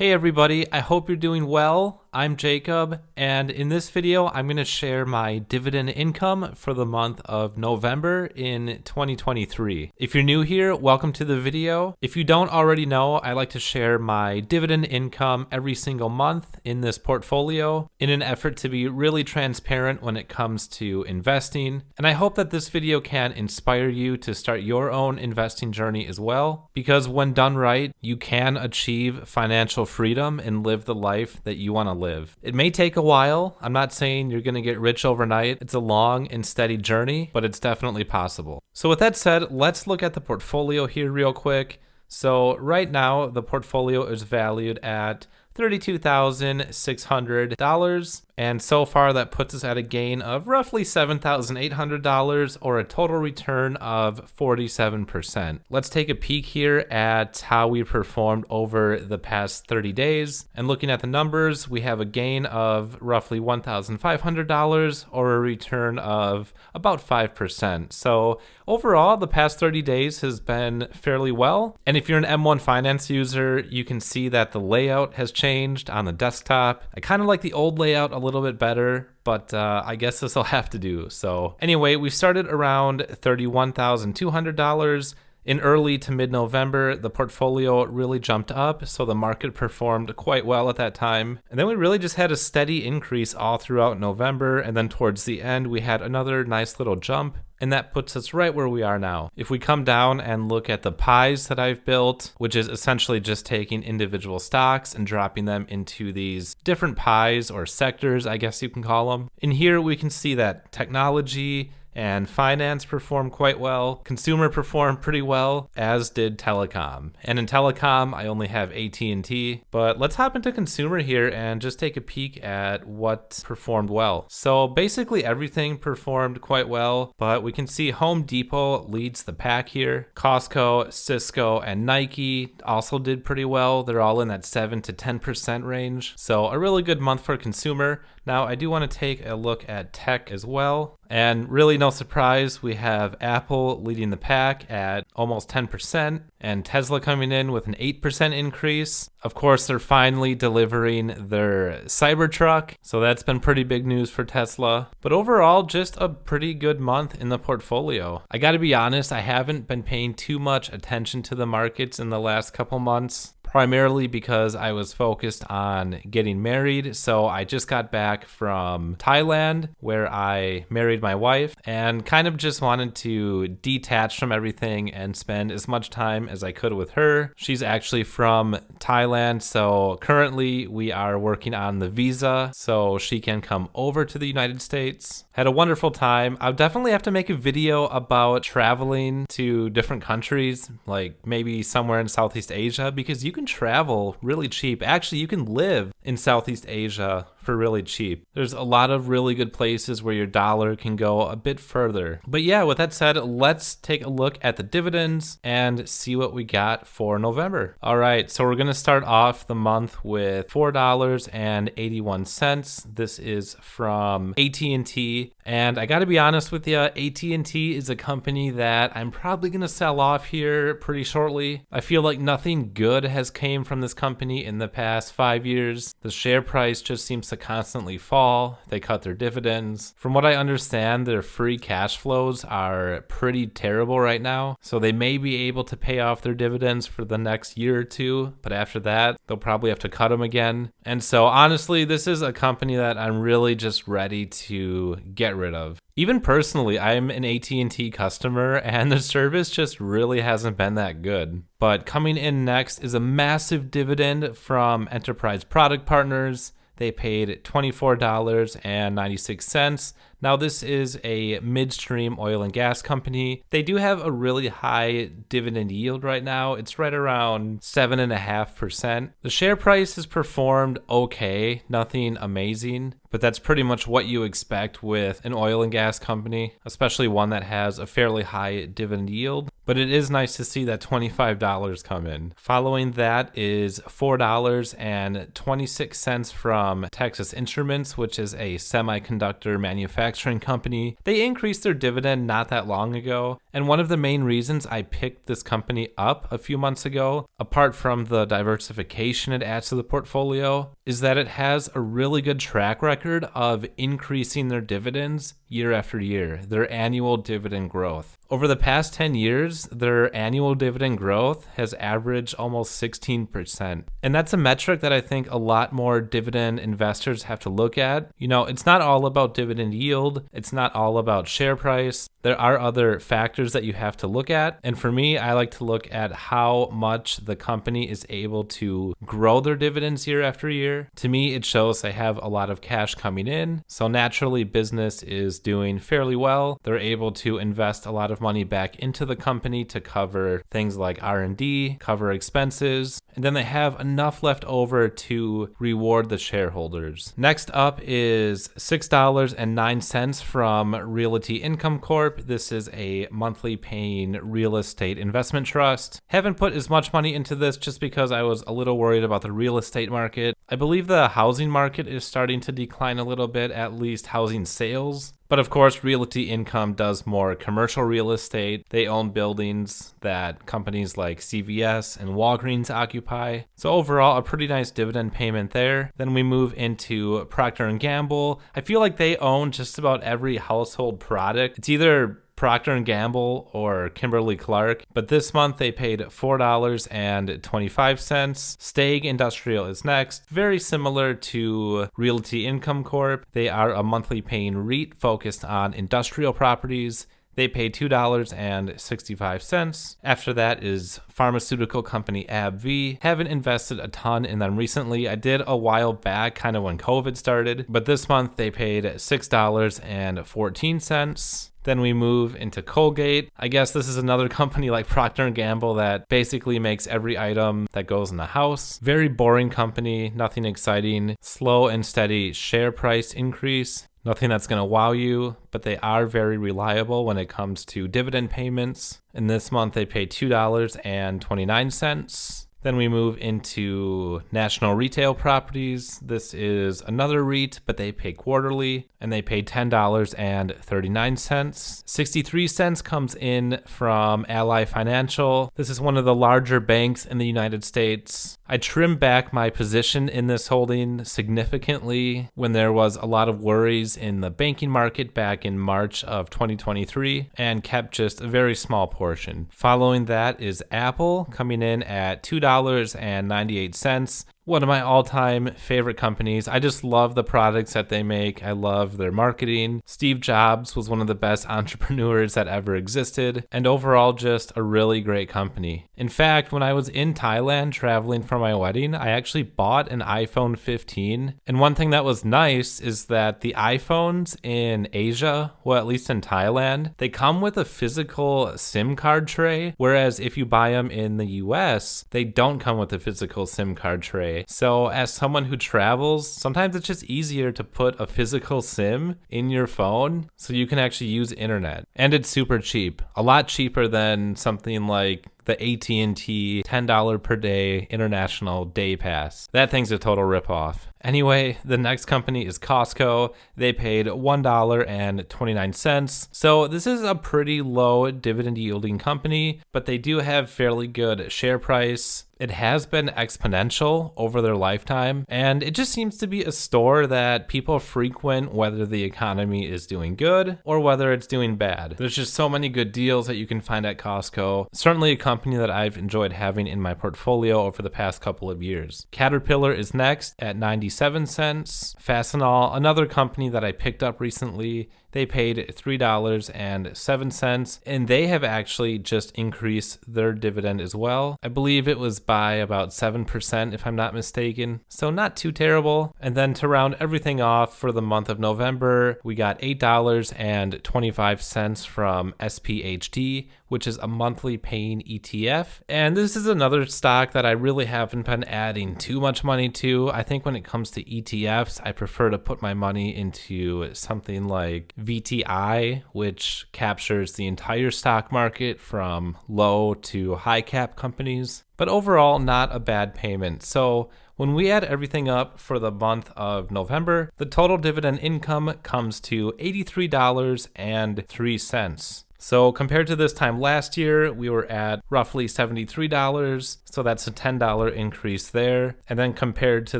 Hey everybody, I hope you're doing well. I'm Jacob, and in this video, I'm going to share my dividend income for the month of November in 2023. If you're new here, welcome to the video. If you don't already know, I like to share my dividend income every single month in this portfolio in an effort to be really transparent when it comes to investing. And I hope that this video can inspire you to start your own investing journey as well, because when done right, you can achieve financial freedom and live the life that you want to live. It may take a while. I'm not saying you're going to get rich overnight. It's a long and steady journey, but it's definitely possible. So with that said, let's look at the portfolio here real quick. So right now, the portfolio is valued at $32,600. And so far that puts us at a gain of roughly $7,800 or a total return of 47%. Let's take a peek here at how we performed over the past 30 days. And looking at the numbers, we have a gain of roughly $1,500 or a return of about 5%. So overall, the past 30 days has been fairly well. And if you're an M1 Finance user, you can see that the layout has changed on the desktop. I kind of like the old layout a little bit better, but I guess this will have to do. So anyway, we started around $31,200. In early to mid-November, the portfolio really jumped up, so the market performed quite well at that time. And then we really just had a steady increase all throughout November, and then towards the end, we had another nice little jump. And that puts us right where we are now. If we come down and look at the pies that I've built, which is essentially just taking individual stocks and dropping them into these different pies or sectors, I guess you can call them. In here, we can see that technology and finance performed quite well. Consumer performed pretty well, as did telecom. And in telecom, I only have AT&T. But let's hop into consumer here and just take a peek at what performed well. So basically everything performed quite well, but we can see Home Depot leads the pack here. Costco, Cisco, and Nike also did pretty well. They're all in that 7 to 10% range. So a really good month for consumer. Now, I do want to take a look at tech as well. And really no surprise, we have Apple leading the pack at almost 10% and Tesla coming in with an 8% increase. Of course, they're finally delivering their Cybertruck, so that's been pretty big news for Tesla. But overall, just a pretty good month in the portfolio. I gotta be honest, I haven't been paying too much attention to the markets in the last couple months, primarily because I was focused on getting married. So I just got back from Thailand where I married my wife and kind of just wanted to detach from everything and spend as much time as I could with her. She's actually from Thailand, so currently we are working on the visa so she can come over to the United States. Had a wonderful time. I'll definitely have to make a video about traveling to different countries, like maybe somewhere in Southeast Asia, because you can travel really cheap. Actually, you can live in Southeast Asia for really cheap. There's a lot of really good places where your dollar can go a bit further. But yeah, with that said, let's take a look at the dividends and see what we got for November. All right, so we're gonna start off the month with $4.81. This is from AT&T. And I gotta be honest with you, AT&T is a company that I'm probably gonna sell off here pretty shortly. I feel like nothing good has came from this company in the past 5 years. The share price just seems to constantly fall. They cut their dividends. From what I understand, their free cash flows are pretty terrible right now. So they may be able to pay off their dividends for the next year or two, but after that, they'll probably have to cut them again. And so honestly, this is a company that I'm really just ready to get rid of. Even personally, I'm an AT&T customer and the service just really hasn't been that good. But coming in next is a massive dividend from Enterprise Product Partners. They paid $24.96. Now, this is a midstream oil and gas company. They do have a really high dividend yield right now. It's right around 7.5%. The share price has performed okay, nothing amazing, but that's pretty much what you expect with an oil and gas company, especially one that has a fairly high dividend yield. But it is nice to see that $25 come in. Following that is $4.26 from Texas Instruments, which is a semiconductor manufacturer manufacturing company. They increased their dividend not that long ago, and one of the main reasons I picked this company up a few months ago, apart from the diversification it adds to the portfolio, is that it has a really good track record of increasing their dividends year after year, their annual dividend growth. Over the past 10 years, their annual dividend growth has averaged almost 16%. And that's a metric that I think a lot more dividend investors have to look at. You know, it's not all about dividend yield. It's not all about share price. There are other factors that you have to look at. And for me, I like to look at how much the company is able to grow their dividends year after year. To me, it shows they have a lot of cash coming in. So naturally, business is doing fairly well. They're able to invest a lot of money back into the company to cover things like R&D, cover expenses, and then they have enough left over to reward the shareholders. Next up is $6.09 from Realty Income Corp. This is a monthly paying real estate investment trust. Haven't put as much money into this just because I was a little worried about the real estate market. I believe the housing market is starting to decline a little bit, at least housing sales. But of course, Realty Income does more commercial real estate. They own buildings that companies like CVS and Walgreens occupy. So overall, a pretty nice dividend payment there. Then we move into Procter & Gamble. I feel like they own just about every household product. It's either Procter & Gamble or Kimberly-Clark, but this month they paid $4.25. Stag Industrial is next. Very similar to Realty Income Corp. They are a monthly paying REIT focused on industrial properties. They paid $2.65. After that is pharmaceutical company AbbVie. Haven't invested a ton in them recently. I did a while back, kind of when COVID started, but this month they paid $6.14. Then we move into Colgate. I guess this is another company like Procter & Gamble that basically makes every item that goes in the house. Very boring company, nothing exciting. Slow and steady share price increase. Nothing that's going to wow you, but they are very reliable when it comes to dividend payments. And this month they paid $2.29. Then we move into National Retail Properties. This is another REIT, but they pay quarterly, and they pay $10.39. 63 cents comes in from Ally Financial. This is one of the larger banks in the United States. I trimmed back my position in this holding significantly when there was a lot of worries in the banking market back in March of 2023, and kept just a very small portion. Following that is Apple, coming in at $2.98. One of my all-time favorite companies. I just love the products that they make. I love their marketing. Steve Jobs was one of the best entrepreneurs that ever existed, and overall just a really great company. In fact, when I was in Thailand traveling for my wedding, I actually bought an iPhone 15. And one thing that was nice is that the iPhones in Asia, well, at least in Thailand, they come with a physical SIM card tray, whereas if you buy them in the US, they don't come with a physical SIM card tray. So as someone who travels, sometimes it's just easier to put a physical SIM in your phone so you can actually use internet. And it's super cheap, a lot cheaper than something like the AT&T $10 per day international day pass. That thing's a total ripoff. Anyway, the next company is Costco. They paid $1.29. So this is a pretty low dividend yielding company, but they do have fairly good share price. It has been exponential over their lifetime, and it just seems to be a store that people frequent whether the economy is doing good or whether it's doing bad. There's just so many good deals that you can find at Costco. Certainly a company that I've enjoyed having in my portfolio over the past couple of years. Caterpillar is next at 97 cents. Fastenal, another company that I picked up recently, they paid $3.07, and they have actually just increased their dividend as well. I believe it was by about 7%, if I'm not mistaken. So not too terrible. And then to round everything off for the month of November, we got $8.25 from SPHD, which is a monthly paying ETF. And this is another stock that I really haven't been adding too much money to. I think when it comes to ETFs, I prefer to put my money into something like VTI, which captures the entire stock market from low to high cap companies. But overall, not a bad payment. So when we add everything up for the month of November, the total dividend income comes to $83.03. So compared to this time last year, we were at roughly $73. So that's a $10 increase there. And then compared to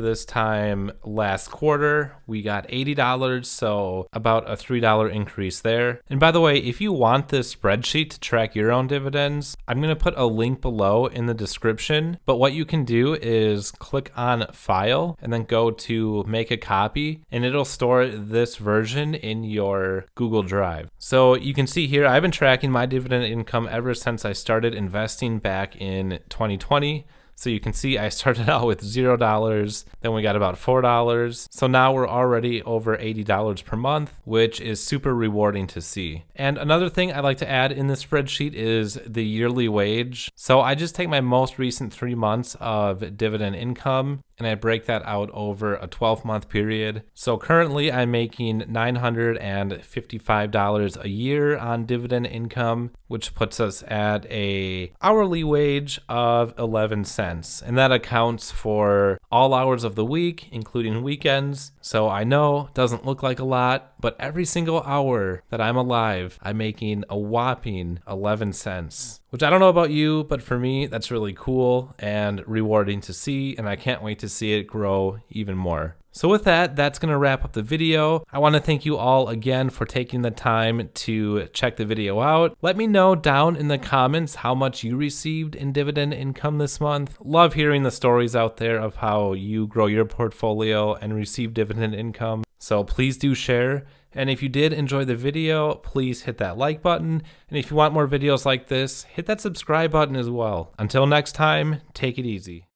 this time last quarter, we got $80. So about a $3 increase there. And by the way, if you want this spreadsheet to track your own dividends, I'm going to put a link below in the description. But what you can do is click on File and then go to Make a Copy, and it'll store this version in your Google Drive. So you can see here, I've been tracking my dividend income ever since I started investing back in 2020. So you can see I started out with $0, then we got about $4. So now we're already over $80 per month, which is super rewarding to see. And another thing I like to add in this spreadsheet is the yearly wage. So I just take my most recent 3 months of dividend income and I break that out over a 12-month period. So currently I'm making $955 a year on dividend income, which puts us at a hourly wage of 11 cents. And that accounts for all hours of the week, including weekends. So I know it doesn't look like a lot, but every single hour that I'm alive, I'm making a whopping 11 cents. Which I don't know about you, but for me, that's really cool and rewarding to see, and I can't wait to see it grow even more. So with that, that's going to wrap up the video. I want to thank you all again for taking the time to check the video out. Let me know down in the comments how much you received in dividend income this month. Love hearing the stories out there of how you grow your portfolio and receive dividend income. So please do share. And if you did enjoy the video, please hit that like button. And if you want more videos like this, hit that subscribe button as well. Until next time, take it easy.